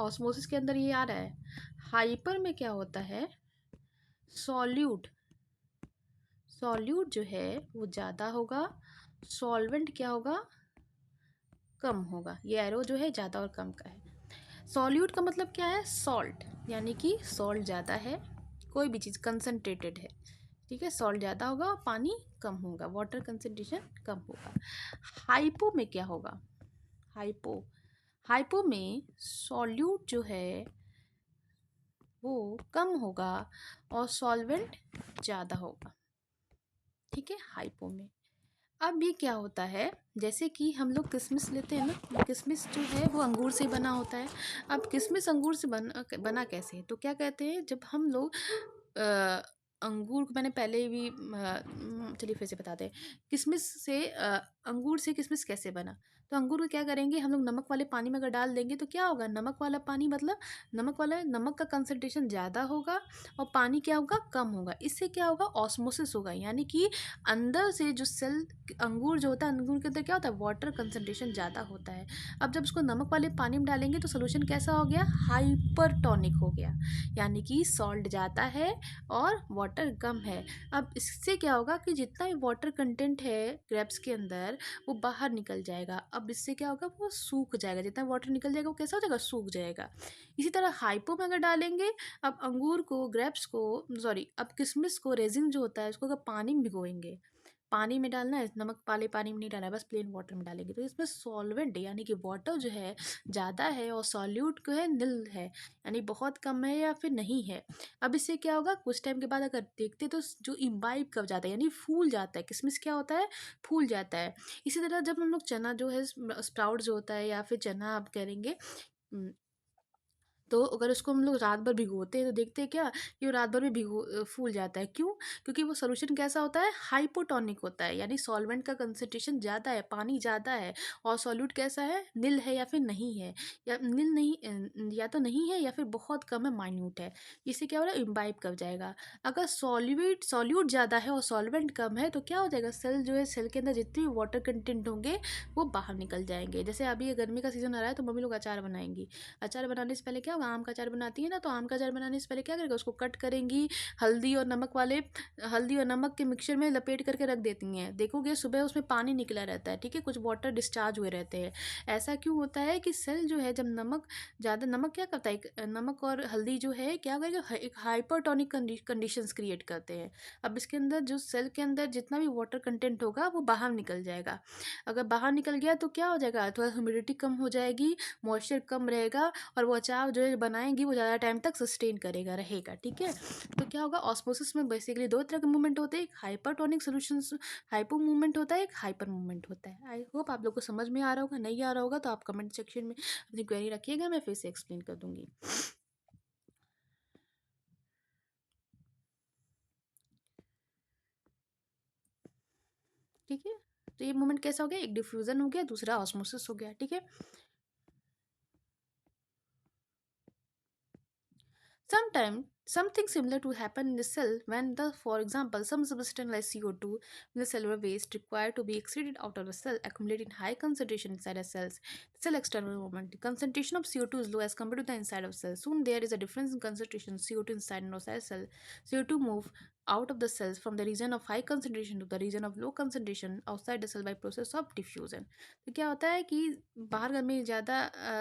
ऑस्मोसिस के अंदर ये आ रहा है। हाइपर में क्या होता है? सॉल्यूट जो है वो ज़्यादा होगा, सॉल्वेंट क्या होगा? कम होगा। ये एरो जो है ज़्यादा और कम का है। सॉल्यूट का मतलब क्या है? सॉल्ट, यानी कि सॉल्ट ज़्यादा है, कोई भी चीज़ कंसनट्रेटेड है। ठीक है, सॉल्ट ज़्यादा होगा और पानी कम होगा, वाटर कंसनट्रेशन कम होगा। हाइपो में क्या होगा? हाइपो में सॉल्यूट जो है वो कम होगा और सॉल्वेंट ज़्यादा होगा। ठीक है, हाइपो में। अब ये क्या होता है? जैसे कि हम लोग किशमिश लेते हैं ना, किशमिश जो है वो अंगूर से बना होता है। अब किशमिश अंगूर से बना कैसे है? तो क्या कहते हैं, जब हम लोग अ, अंगूर को, मैंने पहले भी चलिए फिर से बताते हैं। किशमिश से अंगूर से किशमिश कैसे बना? तो अंगूर को क्या करेंगे हम लोग? नमक वाले पानी में अगर डाल देंगे तो क्या होगा? नमक वाला पानी मतलब नमक का कंसंट्रेशन ज़्यादा होगा और पानी क्या होगा? कम होगा। इससे क्या होगा? ऑस्मोसिस होगा, यानी कि अंदर से जो सेल, अंगूर जो होता है, अंगूर के अंदर क्या होता है? वाटर कंसंट्रेशन ज़्यादा होता है। अब जब उसको नमक वाले पानी में डालेंगे तो सोल्यूशन कैसा हो गया? हाइपरटोनिक हो गया, यानी कि सॉल्ट ज़्यादा है और वाटर कम है। अब इससे क्या होगा कि जितना भी वाटर कंटेंट है ग्रेप्स के अंदर वो बाहर निकल जाएगा। अब इससे क्या होगा? वो सूख जाएगा, जितना वाटर निकल जाएगा वो कैसा हो जाएगा? सूख जाएगा। इसी तरह हाइपो में अगर डालेंगे, अब अंगूर को, ग्रेप्स को, सॉरी, अब किशमिश को, रेजिन जो होता है उसको अगर पानी में भिगोएंगे, पानी में डालना है, नमक वाले पानी में नहीं डालना है, बस प्लेन वाटर में डालेंगे, तो इसमें सॉल्वेंट यानी कि वाटर जो है ज़्यादा है और सॉल्यूट जो है नील है, यानी बहुत कम है या फिर नहीं है। अब इससे क्या होगा? कुछ टाइम के बाद अगर देखते तो जो इम्बाइब कर जाता है, यानी फूल जाता है। किसमिस क्या होता है? फूल जाता है। इसी तरह जब हम लोग चना जो है, स्प्राउट जो होता है या फिर चना आप करेंगे, तो अगर उसको हम लोग रात भर भिगोते हैं तो देखते हैं क्या कि वो रात भर में फूल जाता है। क्यों? क्योंकि वो सोल्यूशन कैसा होता है, हाइपोटोनिक होता है, यानी सॉल्वेंट का कंसंट्रेशन ज़्यादा है, पानी ज़्यादा है, और सॉल्यूट कैसा है, नील है या फिर नहीं है, या नील नहीं, या तो नहीं है या फिर बहुत कम है, माइन्यूट है। इससे क्या हो रहा है, इम्बाइब कर जाएगा। अगर सॉल्यूट ज़्यादा है और सॉल्वेंट कम है तो क्या हो जाएगा, सेल जो है, सेल के अंदर जितने भी वाटर कंटेंट होंगे वो बाहर निकल जाएंगे। जैसे अभी ये गर्मी का सीजन आ रहा है तो मम्मी लोग अचार बनाएंगी। अचार बनाने से पहले क्या होगा, आम का अचार बनाती है ना, तो आम का अचार बनाने से पहले क्या करेगा, उसको कट करेंगी, हल्दी और नमक वाले, हल्दी और नमक के मिक्सचर में लपेट करके रख देती हैं। देखोगे सुबह उसमें पानी निकला रहता है, ठीक है, कुछ वाटर डिस्चार्ज हुए रहते हैं। ऐसा क्यों होता है कि सेल जो है, जब नमक ज़्यादा, नमक क्या करता है, नमक और हल्दी जो है क्या करेगा, एक हाइपरटोनिक कंडीशंस क्रिएट करते हैं। अब इसके अंदर जो सेल के अंदर जितना भी वाटर कंटेंट होगा वो बाहर निकल जाएगा। अगर बाहर निकल गया तो क्या हो जाएगा, थोड़ा ह्यूमिडिटी कम हो जाएगी, मॉइस्चर कम रहेगा, और वो अचार जो है बनाएंगी वो ज़्यादा टाइम तक सस्टेन करेगा, रहेगा, ठीक है। तो क्या होगा, ऑस्मोसिस में बेसिकली दो तरह के मूवमेंट होते हैं, एक हाइपरटोनिक सोल्यूशंस, हाइपो मूवमेंट होता है, एक हाइपर मूवमेंट होता है। आई होप आप लोग को समझ में आ रहा होगा, नहीं आ रहा होगा तो आप कमेंट सेक्शन में अपनी क्वेरी रखिएगा, मैं फिर से एक्सप्लेन कर दूंगी। ठीक है, तो ये मूवमेंट कैसा हो गया, एक डिफ्यूजन हो गया, दूसरा ऑस्मोसिस हो गया, ठीक है। Sometimes something similar to happen in the cell when the, for example, some substance like CO2 in the cellular waste required to be excreted out of the cell accumulate in high concentration inside the cells. Cell external movement. The concentration of CO2 is low as compared to the inside of cell. Soon there is a difference in concentration of CO2 inside and outside cell. CO2 move out of the cells from the region of high concentration to the region of low concentration outside the cell by process of diffusion. तो क्या होता है कि बाहर में ज़्यादा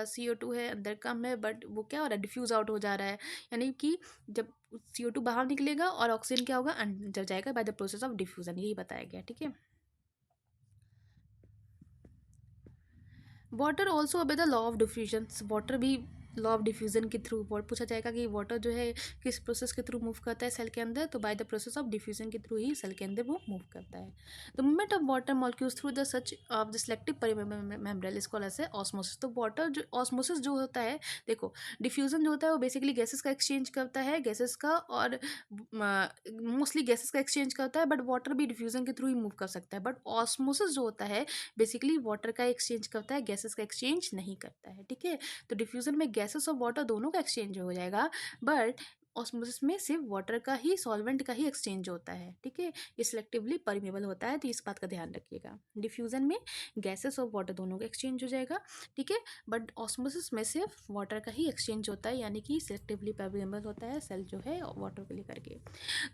CO2 है, अंदर कम है, बट वो क्या हो रहा है, डिफ्यूज़ आउट हो जा रहा है। यानी कि जब CO2 बाहर निकलेगा और ऑक्सीजन क्या होगा, अंदर जाएगा bye the process of diffusion, यही बताया गया, ठीक है। Water also obey the law of diffusion, water भी लॉ ऑफ डिफ्यूजन के थ्रू पूछा जाएगा कि वाटर जो है किस प्रोसेस के थ्रू मूव करता है सेल के अंदर, तो by the process of diffusion के थ्रू ही सेल के अंदर वो मूव करता है। The movement of water molecules through the such of the selective permeable membrane is called as osmosis. तो वाटर जो ऑस्मोसिस जो होता है, देखो डिफ्यूजन जो होता है वो बेसिकली गैसेस का एक्सचेंज करता है, गैसेस का, और मोस्टली गैसेस का एक्सचेंज करता है, बट वाटर भी डिफ्यूजन के थ्रू ही मूव कर सकता है। बट ऑस्मोसिस जो होता है बेसिकली वाटर का एक्सचेंज करता है, गैसेस का एक्सचेंज नहीं करता है, ठीक है। तो डिफ्यूजन में गैसेस और वाटर दोनों का एक्सचेंज हो जाएगा, बट ऑस्मोसिस में सिर्फ वाटर का ही, सॉल्वेंट का ही एक्सचेंज होता है, ठीक है। ये सिलेक्टिवली परमेबल होता है, तो इस बात का ध्यान रखिएगा। डिफ्यूजन में गैसेस और वाटर दोनों का एक्सचेंज हो जाएगा, ठीक है, बट ऑस्मोसिस में सिर्फ वाटर का ही एक्सचेंज होता है, यानी कि सिलेक्टिवली परमेबल होता है सेल जो है वाटर को लेकर के।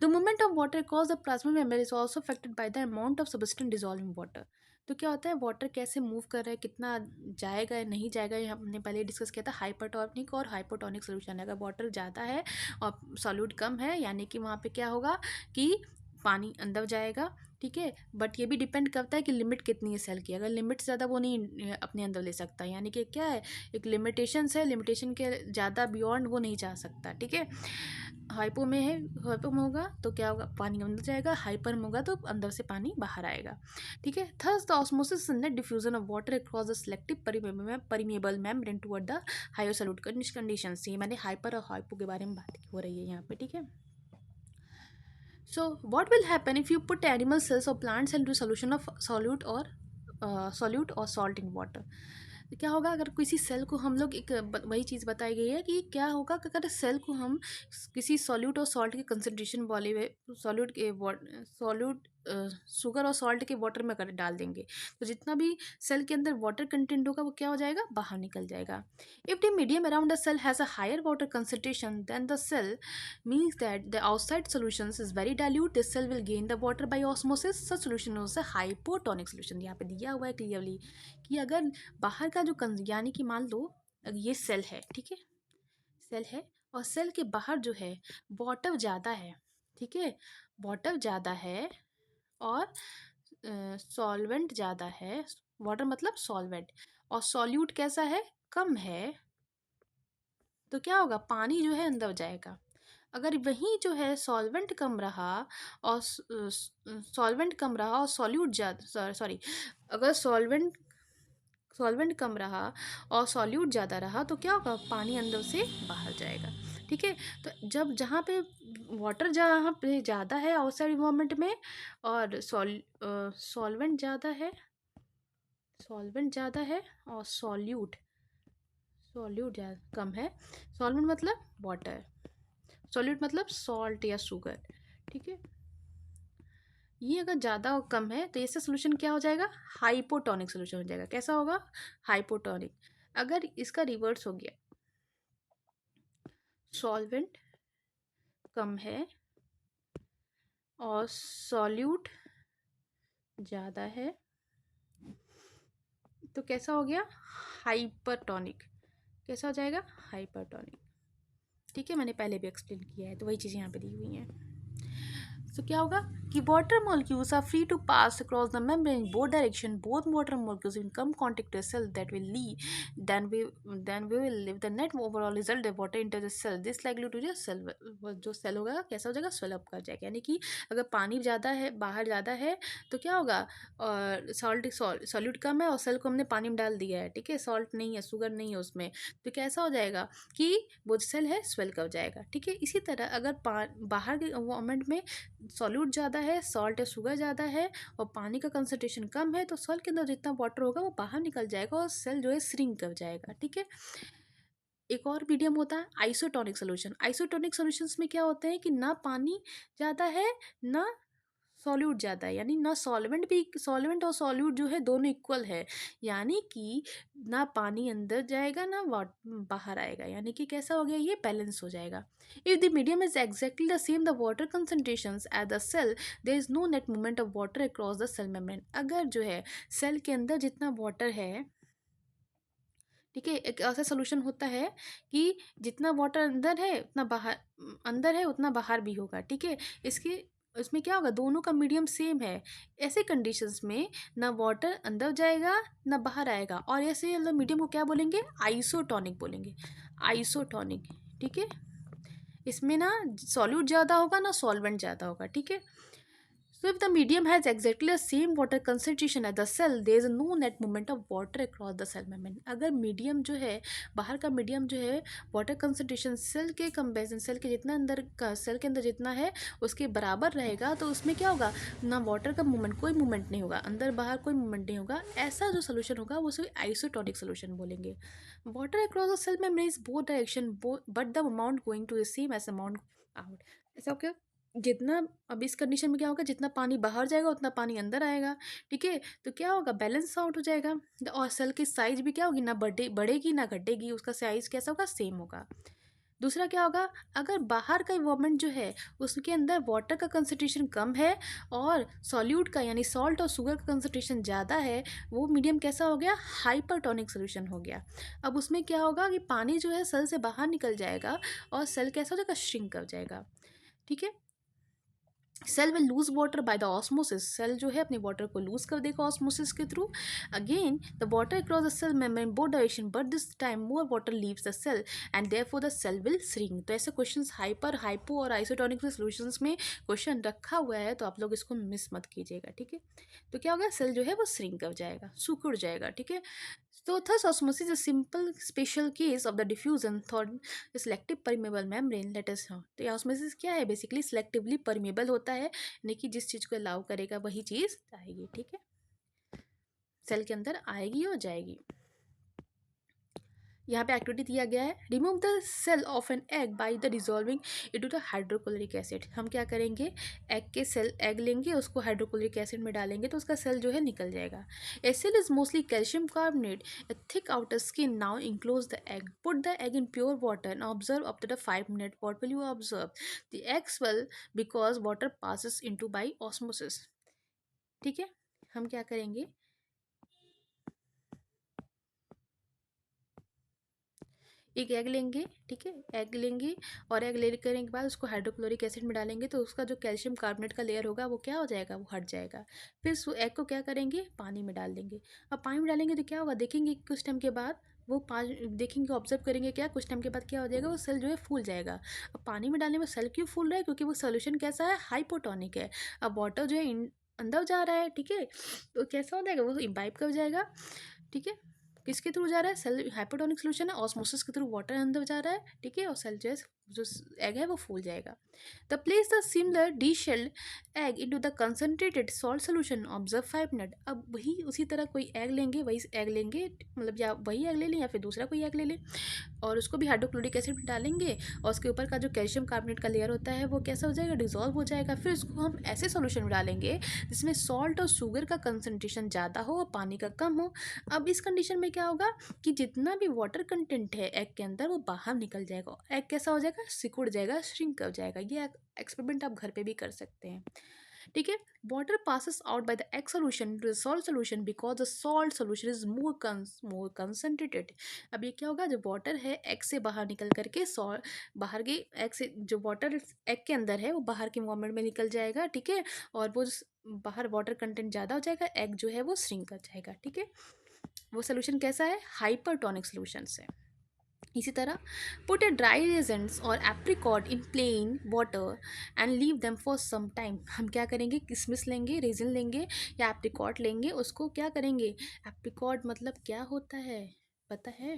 The movement of water cause the plasma membrane is also affected by the amount of substance dissolve in water. तो क्या होता है, वाटर कैसे मूव कर रहा है, कितना जाएगा या नहीं जाएगा, ये हमने पहले डिस्कस किया था, हाइपरटोनिक और हाइपोटोनिक सोल्यूशन। अगर वाटर ज़्यादा है और सॉल्यूट कम है, यानी कि वहाँ पे क्या होगा कि पानी अंदर जाएगा, ठीक है, बट ये भी डिपेंड करता है कि लिमिट कितनी है सेल की। अगर लिमिट ज़्यादा वो नहीं अपने अंदर ले सकता, यानी कि क्या है, एक लिमिटेशंस है, लिमिटेशन के ज़्यादा बियॉन्ड वो नहीं जा सकता, ठीक है। हाइपो में है, हाइपो में होगा तो क्या होगा, पानी अंदर जाएगा, हाइपर में होगा तो अंदर से पानी बाहर आएगा, ठीक है। Thus the osmosis net diffusion of water across the selective permeable membrane toward the higher solute conditions. ये मैंने हाइपर और हाइपो के बारे में बात हो रही है यहाँ पे, ठीक है। So what will happen if you put animal cells or plants into solution of solute or salt in water? तो क्या होगा अगर किसी सेल को हम लोग एक वही चीज़ बताई गई है कि क्या होगा कि अगर सेल को हम किसी सॉल्यूट और सॉल्ट के कंसनट्रेशन वाले सॉल्यूट के सॉल्यूट शुगर और सॉल्ट के वाटर में कर डाल देंगे, तो जितना भी सेल के अंदर वाटर कंटेंट होगा वो क्या हो जाएगा, बाहर निकल जाएगा। If the medium around the cell has a higher water concentration than the cell means that the outside solutions is very dilute, this cell will gain the water by osmosis, such solution is a hypotonic solution। यहाँ पे दिया हुआ है clearly कि अगर बाहर का जो यानी कि मान लो ये सेल है, ठीक है, सेल है और सेल के बाहर जो है वाटर ज़्यादा है, ठीक है, वाटर ज़्यादा है और सॉल्वेंट ज़्यादा है, वाटर मतलब सॉल्वेंट, और सॉल्यूट कैसा है, कम है, तो क्या होगा, पानी जो है अंदर जाएगा। अगर वहीं जो है सॉल्वेंट कम रहा और सॉल्वेंट कम रहा और सॉल्यूट ज़्यादा, सॉरी, अगर सॉल्वेंट सॉल्वेंट कम रहा और सॉल्यूट ज़्यादा रहा तो क्या होगा, पानी अंदर से बाहर जाएगा। ठीक है, तो जब जहाँ पे वाटर जहाँ पे ज़्यादा है आउटसाइड इन्वायरमेंट में और सॉल्वेंट ज़्यादा है और सॉल्यूट ज़्यादा कम है। सॉल्वेंट मतलब वाटर, सॉल्यूट मतलब सॉल्ट या शुगर। ठीक है, ये अगर ज़्यादा और कम है तो इससे सोल्यूशन क्या हो जाएगा, हाइपोटोनिक सोल्यूशन हो जाएगा। कैसा होगा, हाइपोटोनिक। अगर इसका रिवर्स हो गया, सॉल्वेंट कम है और सॉल्यूट ज़्यादा है तो कैसा हो गया, हाइपरटोनिक। कैसा हो जाएगा, हाइपरटोनिक। ठीक है, मैंने पहले भी एक्सप्लेन किया है तो वही चीज़ें यहाँ पे दी हुई हैं। तो क्या होगा कि water molecules are free to pass across the membrane in both direction, both water molecules in come contact to cell that will leave then we will leave the net overall result the water into the cell, this likely to just cell, जो cell होगा कैसा हो जाएगा, swell up कर जाएगा। यानी कि अगर पानी ज़्यादा है, बाहर ज़्यादा है तो क्या होगा, और सॉल्यूट कम है और सेल को हमने पानी में डाल दिया है। ठीक है, सॉल्ट नहीं है, शुगर नहीं है उसमें, तो कैसा हो जाएगा कि वो सेल है स्वेल कर जाएगा। ठीक है, इसी तरह अगर बाहर के एनवायरनमेंट में सॉल्यूट ज़्यादा है, सॉल्ट या शुगर ज़्यादा है और पानी का कंसंट्रेशन कम है तो सेल के अंदर जितना वाटर होगा वो बाहर निकल जाएगा और सेल जो है श्रिंक कर जाएगा। ठीक है, एक और मीडियम होता है आइसोटोनिक सोल्यूशन। आइसोटोनिक सोल्यूशंस में क्या होता है कि ना पानी ज़्यादा है ना सॉल्यूट ज़्यादा है, यानी ना सॉल्वेंट और सॉल्यूट जो है दोनों इक्वल है, यानी कि ना पानी अंदर जाएगा ना बाहर आएगा, यानी कि कैसा हो गया, ये बैलेंस हो जाएगा। If the medium is exactly the same the water concentrations at the cell there is no net movement of water across the cell membrane. अगर जो है सेल के अंदर जितना वाटर है, ठीक है, एक ऐसा सोल्यूशन होता है कि जितना वाटर अंदर है उतना बाहर भी होगा। ठीक है, इसके इसमें क्या होगा, दोनों का मीडियम सेम है। ऐसे कंडीशंस में ना वाटर अंदर जाएगा ना बाहर आएगा, और ऐसे मतलब मीडियम को क्या बोलेंगे, आइसोटोनिक बोलेंगे, आइसोटोनिक। ठीक है, इसमें ना सॉल्यूट ज़्यादा होगा ना सॉल्वेंट ज़्यादा होगा। ठीक है, so if the medium has exactly the same water concentration as the cell, there is no net movement of water across the cell membrane। अगर मीडियम जो है, बाहर का मीडियम जो है वाटर कंसंट्रेशन सेल के कंपेरिजन, सेल के जितना अंदर का, सेल के अंदर जितना है उसके बराबर रहेगा तो उसमें क्या होगा, ना वाटर का मूवमेंट, कोई मूवमेंट नहीं होगा, अंदर बाहर कोई मूवमेंट नहीं होगा। ऐसा जो सोल्यूशन होगा वो उसे आइसोटोनिक सोल्यूशन बोलेंगे। Water across the cell membrane is both direction but the amount going to the same as amount out. ऐसा क्या, जितना, अब इस कंडीशन में क्या होगा, जितना पानी बाहर जाएगा उतना पानी अंदर आएगा। ठीक है, तो क्या होगा, बैलेंस आउट हो जाएगा और सेल की साइज भी क्या होगी, ना बढ़ेगी ना घटेगी, उसका साइज कैसा होगा, सेम होगा। दूसरा क्या होगा, अगर बाहर का इन्वायरमेंट जो है उसके अंदर वाटर का कंसंट्रेशन कम है और सॉल्यूट का यानी सॉल्ट और शुगर का कंसंट्रेशन ज़्यादा है, वो मीडियम कैसा हो गया, हाइपरटोनिक सोल्यूशन हो गया। अब उसमें क्या होगा कि पानी जो है सेल से बाहर निकल जाएगा और सेल कैसा हो जाएगा, श्रिंक कर जाएगा। ठीक है, cell will lose water by the osmosis, cell जो है अपने वाटर को लूज कर देगा ऑस्मोसिस के थ्रू। Again the water across the cell membrane both direction but this time more water leaves the cell and therefore the cell will shrink. तो ऐसे क्वेश्चंस हाइपर, हाइपो और आइसोटोनिक सॉल्यूशंस में question रखा हुआ है तो आप लोग इसको मिस मत कीजिएगा। ठीक है, तो क्या होगा, सेल जो है वो श्रिंक कर जाएगा, सिकुड़ जाएगा। ठीक है, so thus osmosis is a simple special case of the diffusion through the selective permeable membrane। let us know तो ऑस्मोसिस क्या है, बेसिकली सिलेक्टिवली परमेबल होता है, यानी कि जिस चीज़ को अलाउ करेगा वही चीज़ आएगी। ठीक है, सेल के अंदर आएगी और जाएगी। यहाँ पे एक्टिविटी दिया गया है, remove the shell of an egg by the dissolving into the hydrochloric acid. हम क्या करेंगे, एग लेंगे, उसको हाइड्रोक्लोरिक एसिड में डालेंगे तो उसका सेल जो है निकल जाएगा। A cell is mostly calcium carbonate, a thick outer skin now enclose the egg, put the egg in pure water and observe up to the 5 minute. What will you observe, the egg swell because water passes into by osmosis. ठीक है, हम क्या करेंगे, एक egg लेंगे। ठीक है, egg लेंगे और एग ले करने के बाद उसको हाइड्रोक्लोरिक एसिड में डालेंगे तो उसका जो कैल्शियम कार्बोनेट का लेयर होगा वो क्या हो जाएगा, वो हट जाएगा। फिर उस एग को क्या करेंगे, पानी में डाल देंगे। अब पानी में डालेंगे तो क्या होगा, देखेंगे कुछ टाइम के बाद वो देखेंगे, ऑब्जर्व करेंगे, क्या कुछ टाइम के बाद क्या हो जाएगा, वो सेल जो है फूल जाएगा। अब पानी में डालने में सेल क्यों फूल रहा है, क्योंकि वो सोल्यूशन कैसा है, हाइपोटोनिक है। अब वाटर जो है अंदर जा रहा है। ठीक है, तो कैसा हो जाएगा, वो इम्बाइब कर जाएगा। ठीक है, किसके थ्रू जा रहा है, सेल हाइपोटोनिक सोल्यूशन है, ऑस्मोसिस के थ्रू वाटर अंदर जा रहा है, ठीक है, और सेल जो एग है वो फूल जाएगा। The place the similar D-shelled egg into the concentrated salt solution, observe 5 minute. अब वही उसी तरह कोई एग लेंगे, वही एग लेंगे, मतलब या वही एग ले लें या फिर दूसरा कोई एग ले लें, और उसको भी हाइड्रोक्लोरिक एसिड में डालेंगे, और उसके ऊपर का जो कैल्शियम कार्बोनेट का लेयर होता है वो कैसा हो जाएगा, डिजॉल्व हो जाएगा। फिर उसको हम ऐसे सोल्यूशन में डालेंगे जिसमें सॉल्ट और शुगर का कंसनट्रेशन ज़्यादा हो और पानी का कम हो। अब इस कंडीशन में क्या होगा कि जितना भी वाटर कंटेंट है एग के अंदर वो बाहर निकल जाएगा, एग कैसा हो जाएगा, सिकुड़ जाएगा, श्रिंक हो जाएगा। ये एक्सपेरिमेंट आप घर पे भी कर सकते हैं, ठीक है। Water passes out by the egg solution to the salt solution because the salt solution is more concentrated। अब ये क्या होगा, जब वाटर है एग से बाहर निकल करके सॉल्ट बाहर के एग से, जो वाटर एग के अंदर है वो बाहर के एनवायरमेंट में निकल जाएगा, ठीक है, और वो बाहर वाटर कंटेंट ज़्यादा हो जाएगा, एग जो है वो श्रिंक कर जाएगा, ठीक है। वो सोल्यूशन कैसा है, हाइपरटोनिक सोल्यूशन है। इसी तरह पुट ए ड्राई रेजेंट्स और apricot in plain water and leave them for some time. हम क्या करेंगे, किसमिस लेंगे, रेजिन लेंगे या एप्रिकॉट लेंगे, उसको क्या करेंगे, एप्रिकॉट मतलब क्या होता है पता है,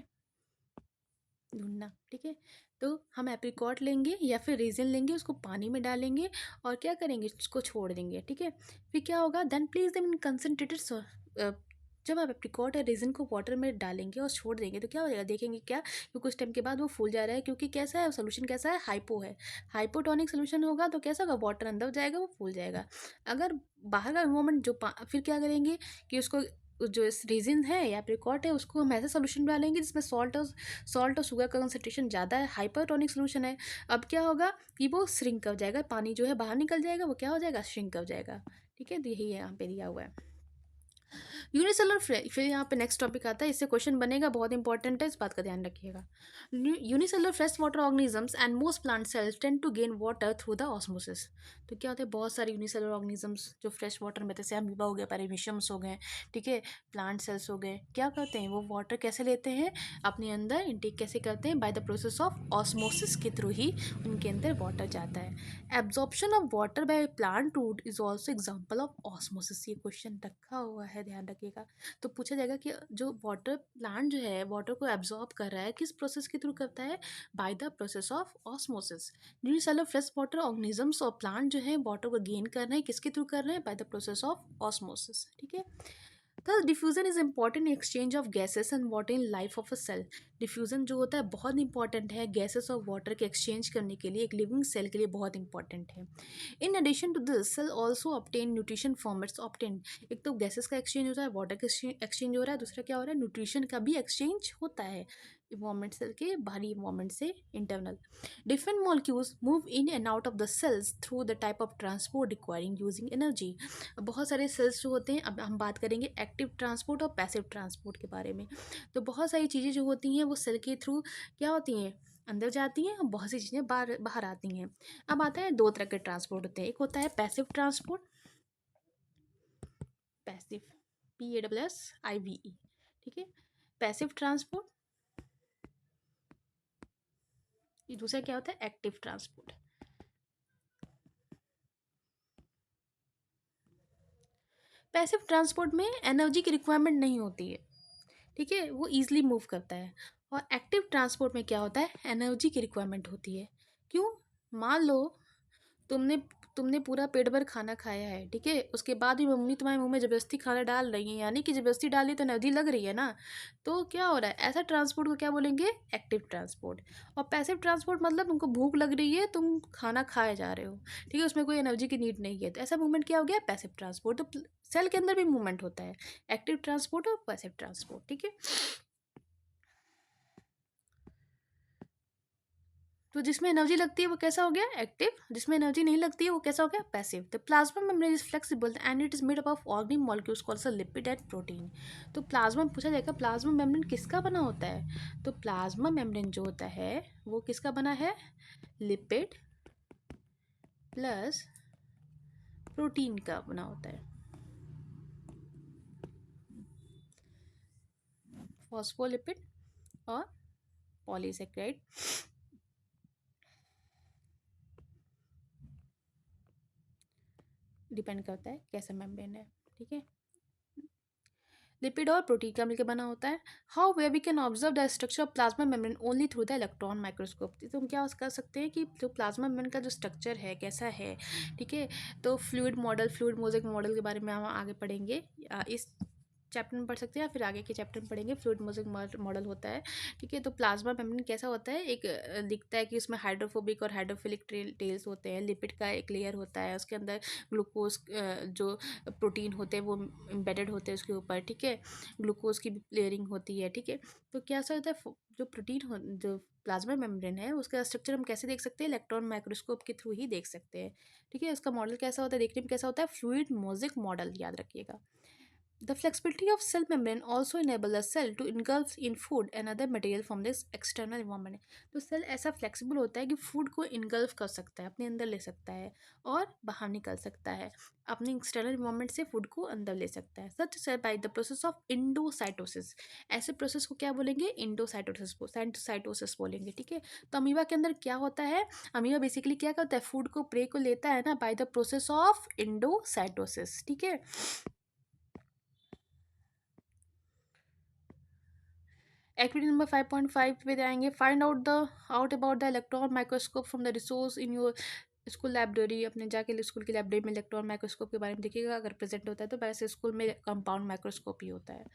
ढूंढना, ठीक है। तो हम एप्रिकॉट लेंगे या फिर रेजिन लेंगे, उसको पानी में डालेंगे और क्या करेंगे, उसको छोड़ देंगे, ठीक है। फिर क्या होगा, then place them in concentrated. जब आप एप्रिकॉट या रेजिन को वाटर में डालेंगे और छोड़ देंगे तो क्या हो जाएगा, देखेंगे क्या कि कुछ टाइम के बाद वो फूल जा रहा है, क्योंकि कैसा है सोल्यूशन, कैसा है, हाइपो है। हाइपोटोनिक सोल्यूशन होगा तो कैसा होगा, वाटर अंदर जाएगा, वो फूल जाएगा। अगर बाहर का मोमेंट फिर क्या करेंगे कि उसको जो रेजिन है या एप्रिकॉट है उसको हम ऐसे सोल्यूशन में डालेंगे जिसमें सॉल्ट और शुगर का कंसनट्रेशन ज़्यादा है, हाइपरटोनिक सोल्यूशन है। अब क्या होगा कि वो श्रिंक हो जाएगा, पानी जो है बाहर निकल जाएगा, वो क्या हो जाएगा, श्रिंक हो जाएगा, ठीक है। तो यही है यहाँ पे दिया हुआ है यूनिसेलर फ्रेश। फिर यहाँ पे नेक्स्ट टॉपिक आता है, इससे क्वेश्चन बनेगा, बहुत इंपॉर्टेंट है, इस बात का ध्यान रखिएगा। Unicellular fresh water organisms and most plant cells tend to gain water through the osmosis. तो क्या होता है, बहुत सारे यूनिसेलर ऑर्गेनिजम्स जो फ्रेश वाटर में, जैसे अमीबा हो गया, पैरामीशियम्स हो गए, ठीक है, प्लांट सेल्स हो गए, क्या करते हैं वो वाटर कैसे लेते हैं अपने अंदर, इनटेक कैसे करते हैं, by the process of osmosis के थ्रू ही उनके अंदर वाटर जाता है। Absorption of water by plant root is also example of osmosis. ये क्वेश्चन रखा हुआ है, ध्यान रखिएगा। तो पूछा जाएगा कि जो वाटर प्लांट जो है वाटर को एब्जॉर्ब कर रहा है किस प्रोसेस के थ्रू करता है, bye the process of osmosis. Unicellular fresh water organisms और प्लांट जो है वाटर को गेन कर रहे हैं, किसके थ्रू कर रहे हैं, by the process of osmosis, ठीक है। Thus diffusion is important in exchange of gases and water in life of a cell। Diffusion जो होता है बहुत इंपॉर्टेंट है गैसेस और वाटर के एक्सचेंज करने के लिए, एक लिविंग सेल के लिए बहुत इंपॉर्टेंट है। In addition to this cell also obtain nutrition from its obtain. एक तो गैसेस का एक्सचेंज होता है, वाटर का एक्सचेंज हो रहा है, दूसरा क्या हो रहा है, न्यूट्रिशन का भी एक्सचेंज होता है इन्वायरमेंट सेल के बाहरी इन्वायरमेंट से internal. Different molecules move in and out of the cells through the type of transport requiring using energy। बहुत सारे सेल्स जो होते हैं, अब हम बात करेंगे एक्टिव ट्रांसपोर्ट और पैसिव ट्रांसपोर्ट के बारे में। तो बहुत सारी चीज़ें जो होती हैं वो सेल के थ्रू क्या होती हैं, अंदर जाती हैं, और बहुत सी चीज़ें बाहर बाहर आती हैं। अब आता है दो तरह के ट्रांसपोर्ट होते हैं, एक होता है पैसिव ट्रांसपोर्ट, पैसिव, PASSIVE, ठीक है, पैसिव ट्रांसपोर्ट। ये दूसरा क्या होता है, एक्टिव ट्रांसपोर्ट। पैसिव ट्रांसपोर्ट में एनर्जी की रिक्वायरमेंट नहीं होती है, ठीक है, वो ईजिली मूव करता है। और एक्टिव ट्रांसपोर्ट में क्या होता है, एनर्जी की रिक्वायरमेंट होती है। क्यों, मान लो तुमने तुमने पूरा पेट भर खाना खाया है, ठीक है, उसके बाद भी मम्मी तुम्हारे मुंह में ज़बरदस्ती खाना डाल रही है, यानी कि ज़बरदस्ती डाली तो एनर्जी लग रही है ना। तो क्या हो रहा है, ऐसा ट्रांसपोर्ट को क्या बोलेंगे, एक्टिव ट्रांसपोर्ट। और पैसिव ट्रांसपोर्ट मतलब तुमको भूख लग रही है, तुम खाना खाए जा रहे हो, ठीक है, उसमें कोई एनर्जी की नीड नहीं है, तो ऐसा मूवमेंट क्या हो गया, पैसिव ट्रांसपोर्ट। तो सेल के अंदर भी मूवमेंट होता है, एक्टिव ट्रांसपोर्ट और पैसिव ट्रांसपोर्ट, ठीक है। तो जिसमें एनर्जी लगती है वो कैसा हो गया, एक्टिव, जिसमें एनर्जी नहीं लगती है वो कैसा हो गया, passive. The plasma membrane is flexible and it is made up of organic molecules called lipid and protein. तो प्लाज्मा पूछा जाएगा, प्लाज्मा मेम्ब्रेन किसका बना होता है, तो प्लाज्मा मेम्ब्रेन जो होता है वो किसका बना है, लिपिड प्लस प्रोटीन का बना होता है, फॉस्फोलिपिड और पॉलीसेकेराइड, डिपेंड करता है कैसा मेम्ब्रेन है, ठीक है। लिपिड और प्रोटीन का मिलकर बना होता है। How way we can observe the structure of plasma membrane only through the electron microscope. तो हम क्या कर सकते हैं कि जो प्लाज्मा मेम्ब्रेन का जो स्ट्रक्चर है कैसा है, ठीक है। तो फ्लूइड मोज़ेक मॉडल के बारे में हम आगे पढ़ेंगे, इस चैप्टर में पढ़ सकते हैं या फिर आगे के चैप्टर में पढ़ेंगे। फ्लूइड मोज़ेक मॉडल होता है, ठीक है। तो प्लाज्मा मेम्ब्रेन कैसा होता है, एक दिखता है कि उसमें हाइड्रोफोबिक और हाइड्रोफिलिक टेल्स होते हैं। लिपिड का एक लेयर होता है, उसके अंदर ग्लूकोज जो प्रोटीन होते हैं वो एम्बेडेड होते हैं उसके ऊपर, ठीक है। ग्लूकोज की लेयरिंग होती है, ठीक है। तो क्या ऐसा होता है, जो जो प्लाज्मा मेम्ब्रेन है उसका स्ट्रक्चर हम कैसे देख सकते हैं, इलेक्ट्रॉन माइक्रोस्कोप के थ्रू ही देख सकते हैं, ठीक है। इसका मॉडल कैसा होता है, देखने में कैसा होता है, फ्लूइड मोज़ेक मॉडल, याद रखिएगा। The flexibility of cell membrane also enable the cell to engulf in food and other material from this external environment। तो सेल ऐसा फ्लेक्सिबल होता है कि फूड को इनगल्फ कर सकता है, अपने अंदर ले सकता है और बाहर निकल सकता है, अपने एक्सटर्नल इन्वायरमेंट से फूड को अंदर ले सकता है। Such cell by the process of endocytosis. ऐसे प्रोसेस को क्या बोलेंगे, इंडोसाइटोसिस बोलेंगे, ठीक है। तो अमीबा के अंदर क्या होता है, अमीबा बेसिकली क्या करता है, फूड को प्रे को लेता है ना bye the process of endocytosis, ठीक है। एक्टिविटी नंबर 5.5 पे जाएंगे। Find out about the electron microscope from the resource in your school library. अपने जाके स्कूल की लाइब्रेरी में इलेक्ट्रॉन माइक्रोस्कोप के बारे में देखिएगा, अगर प्रेजेंट होता है तो वैसे स्कूल में कंपाउंड माइक्रोस्कोप ही होता है।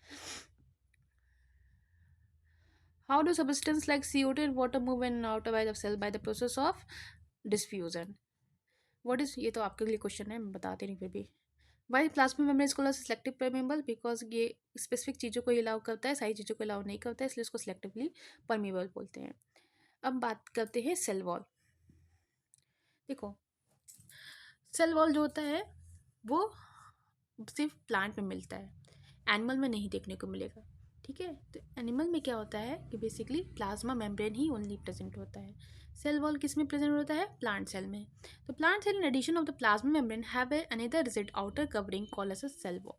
How do substance like CO2 and water move in out by the cell by the process of diffusion. What is, ये तो आपके लिए क्वेश्चन है, मैं बताती नहीं फिर भी। Why plasma membrane is called selective permeable, because ये स्पेसिफिक चीज़ों को अलाउ करता है, सारी चीज़ों को अलाउ नहीं करता है, इसलिए इसको सेलेक्टिवली परमेबल बोलते हैं। अब बात करते हैं सेल वॉल। देखो, सेल वॉल जो होता है वो सिर्फ प्लांट में मिलता है, एनिमल में नहीं देखने को मिलेगा, ठीक है। तो एनिमल में क्या होता है कि बेसिकली प्लाज्मा मेम्ब्रेन ही ओनली प्रेजेंट होता है। सेल वॉल किस में प्रेजेंट होता है, प्लांट सेल में। तो plant cell in addition of the plasma membrane have another rigid outer covering called as a cell wall.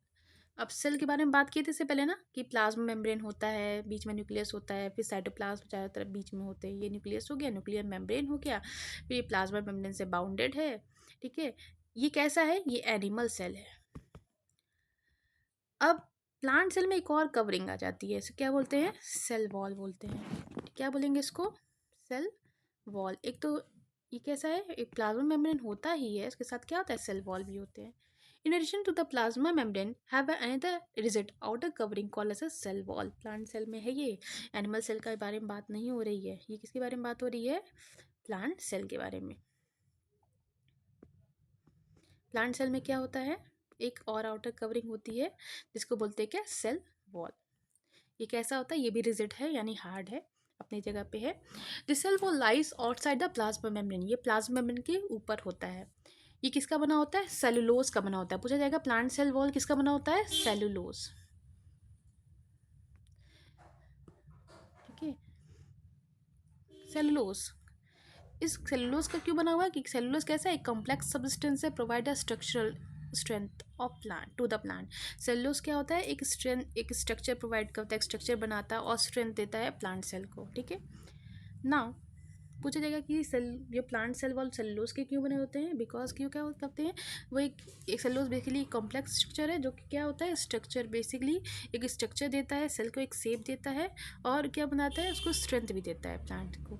अब सेल के बारे में बात किए थे इससे पहले ना, कि प्लाज्मा मेम्ब्रेन होता है, बीच में न्यूक्लियस होता है, फिर साइटोप्लाज्म चारों तरफ बीच में होते हैं, ये न्यूक्लियस हो गया, न्यूक्लियर मेम्ब्रेन हो गया, फिर ये प्लाज्मा मेम्ब्रेन से बाउंडेड है, ठीक है। ये कैसा है, ये एनिमल सेल है। अब प्लांट सेल में एक और कवरिंग आ जाती है, इसे क्या बोलते हैं, सेल वॉल बोलते हैं। क्या बोलेंगे इसको, सेल वॉल। एक तो ये कैसा है, एक प्लाज्मा मेम्ब्रेन होता ही है, इसके साथ क्या होता है, सेल वॉल भी होते हैं। In addition to the plasma membrane, have another rigid outer covering called as a cell wall। Plant cell में है ये, एनिमल सेल के बारे में बात नहीं हो रही है, ये किसके बारे में बात हो रही है, प्लांट सेल के बारे में। प्लांट सेल में क्या होता है, एक और आउटर कवरिंग होती है जिसको बोलते हैं क्या, सेल वॉल। ये कैसा होता है, ये भी रिजिड है यानी हार्ड है, अपनी जगह पे है। This cell wall lies outside the plasma membrane. ये प्लाज्मा मेम्ब्रेन के ऊपर होता है। ये किसका बना होता है, सेलुलोज का बना होता है। पूछा जाएगा प्लांट सेल वॉल किसका बना होता है, सेलुलोज, ठीक है। सेलुलोज, इस सेलुलोज का क्यों बना हुआ है, कि सेलुलोज कैसा है, एक कॉम्प्लेक्स सब्सटेंस है, provide a structural strength of plant to the plant. Cellulose क्या होता है, एक स्ट्रेंथ, एक स्ट्रक्चर प्रोवाइड करता है, एक स्ट्रक्चर बनाता है और स्ट्रेंथ देता है प्लांट सेल को, ठीक है। नाउ पूछा जाएगा कि सेल, ये प्लांट सेल वॉल सेलुलोज के क्यों बने होते हैं, बिकॉज क्यों क्या करते हैं वो, एक सेलुलोज बेसिकली कॉम्प्लेक्स स्ट्रक्चर है, जो कि क्या होता है, स्ट्रक्चर बेसिकली एक स्ट्रक्चर देता है, सेल को एक शेप देता है, और क्या बनाता है, उसको स्ट्रेंथ भी देता है प्लांट को।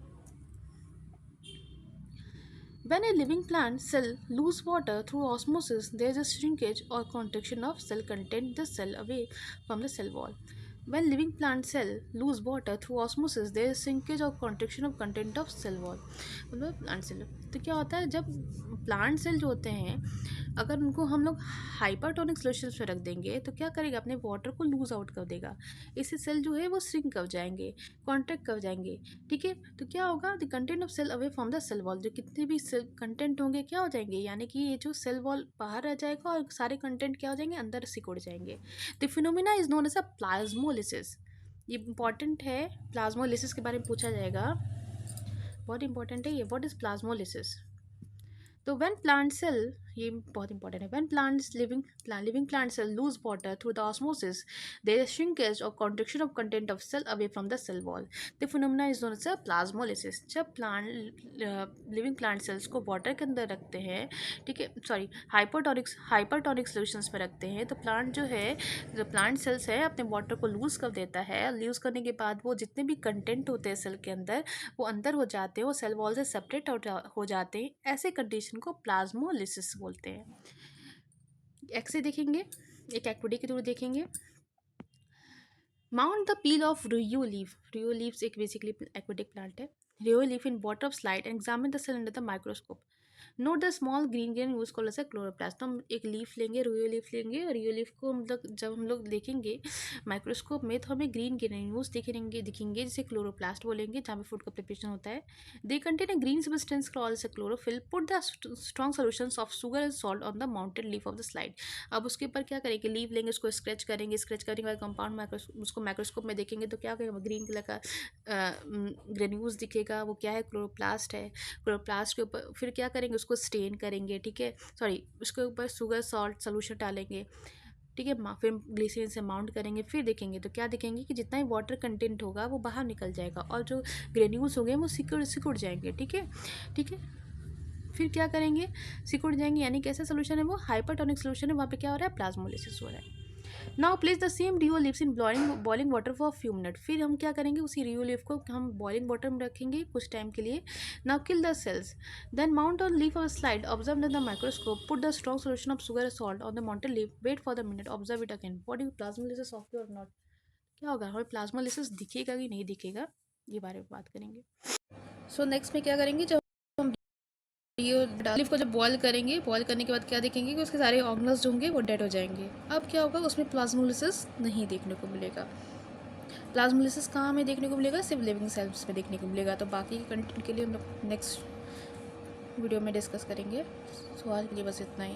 When a living plant cell lose water through osmosis, there is a shrinkage or contraction of cell content the cell away from the cell wall. When living plant cell lose water through osmosis, there is shrinkage or contraction of content of cell wall. मतलब plant cell, तो क्या होता है, जब plant cell जो होते हैं अगर उनको हम लोग हाइपरटोनिक सोल्यूशन में रख देंगे तो क्या करेगा, अपने वाटर को लूज आउट कर देगा। इससे सेल जो है वो श्रिंक कर जाएंगे, कॉन्ट्रैक्ट कर जाएंगे, ठीक है। तो क्या होगा, the content of cell away from the cell wall, जो कितने भी सेल कंटेंट होंगे क्या हो जाएंगे, यानी कि ये जो सेल वॉल बाहर रह जाएगा और सारे कंटेंट क्या हो जाएंगे, अंदर सिकुड़ जाएंगे। The phenomena is known as a plasmolysis. ये इंपॉर्टेंट है, प्लाज्मोलिसिस के बारे में पूछा जाएगा, बहुत इंपॉर्टेंट है ये, व्हाट इज प्लाज्मोलिसिस। तो व्हेन प्लांट सेल ये बहुत इंपॉर्टेंट है। When plants living plant cell lose water through the osmosis there is shrinkage और contraction of content of cell away from the cell wall. The phenomena is known as plasmolysis. जब living plant cells को water के अंदर रखते हैं, ठीक है, sorry, hypertonic solutions में रखते हैं, तो प्लांट जो है, जो प्लांट सेल्स है, अपने वाटर को लूज़ कर देता है। लूज़ करने के बाद वो जितने भी कंटेंट होते हैं सेल के अंदर, वो अंदर हो जाते हैं, वो सेल वॉल से सेपरेट हो जाते हैं। ऐसे कंडीशन को प्लाज्मोलिसिस बोलते हैं। ऐसे देखेंगे, एक एक्टिविटी के थ्रू देखेंगे। Mount the peel of rhoeo leaf. Rhoeo leaves एक बेसिकली एक्वेटिक प्लांट है। Rhoeo leaf in water of slide and examine the cell under the microscope. Note the small green grain use called as chloroplast. तो हम एक leaf लेंगे, रुयो leaf लेंगे, और रुयो लीफ को मतलब जब हम लोग देखेंगे माइक्रोस्कोप में तो हमें ग्रीन ग्रेन्यूल्स दिखेंगे जिसे क्लोरोप्लास्ट बोलेंगे, जहाँ पे फूड का प्रिपरेशन होता है। They contain a green substance called as chlorophyll. Put the strong solutions of sugar and salt on the mounted leaf of the slide. अब उसके ऊपर क्या करेंगे, लीफ लेंगे, उसको स्क्रैच करेंगे, स्क्रैच करने के बाद कंपाउंड उसको माइक्रोस्कोप में देखेंगे तो क्या करेंगे, ग्रीन कलर का ग्रेन्यूल्स दिखेगा, वो क्या है, क्लोरोप्लास्ट है। क्लोरोप्लास्ट के ऊपर फिर क्या करेंगे, उसको स्टेन करेंगे, ठीक है, सॉरी, उसके ऊपर शुगर सॉल्ट सोल्यूशन डालेंगे, ठीक है, फिर ग्लिसरीन से माउंट करेंगे, फिर देखेंगे तो क्या देखेंगे कि जितना ही वाटर कंटेंट होगा वो बाहर निकल जाएगा और जो ग्रेन्यूल्स होंगे वो सिकुड़ जाएंगे, ठीक है, ठीक है। फिर क्या करेंगे, सिकुड़ जाएंगे, यानी कैसा सोल्यूशन है, वो हाइपरटोनिक सोल्यूशन है, वहाँ पे क्या हो रहा है, प्लाज्मोलिसिस हो रहा है। Now place the same Rio leaves in boiling water for few minute. फिर हम क्या करेंगे, उसी रियो लीफ को हम बॉइलिंग वाटर में रखेंगे कुछ टाइम के लिए। Now kill the cells, then mount on leaf of slide, observe the microscope, put the strong solution of sugar salt on the mounted leaf, wait for the minute, observe it again. What is plasmolysis of or not, क्या होगा, हमें plasmolysis दिखेगा कि नहीं दिखेगा, ये बारे में बात करेंगे। सो नेक्स्ट में क्या करेंगे, जब हम लीफ को जब बॉयल करेंगे, बॉयल करने के बाद क्या देखेंगे कि उसके सारे ऑर्गेनल्स जो होंगे वो डेड हो जाएंगे। अब क्या होगा, उसमें प्लाज्मोलिसिस नहीं देखने को मिलेगा। प्लाज्मोलिसिस कहाँ हमें देखने को मिलेगा, सिर्फ लिविंग सेल्स में देखने को मिलेगा। तो बाकी के कंटेंट के लिए हम लोग नेक्स्ट वीडियो में डिस्कस करेंगे। सो आज के लिए बस इतना ही।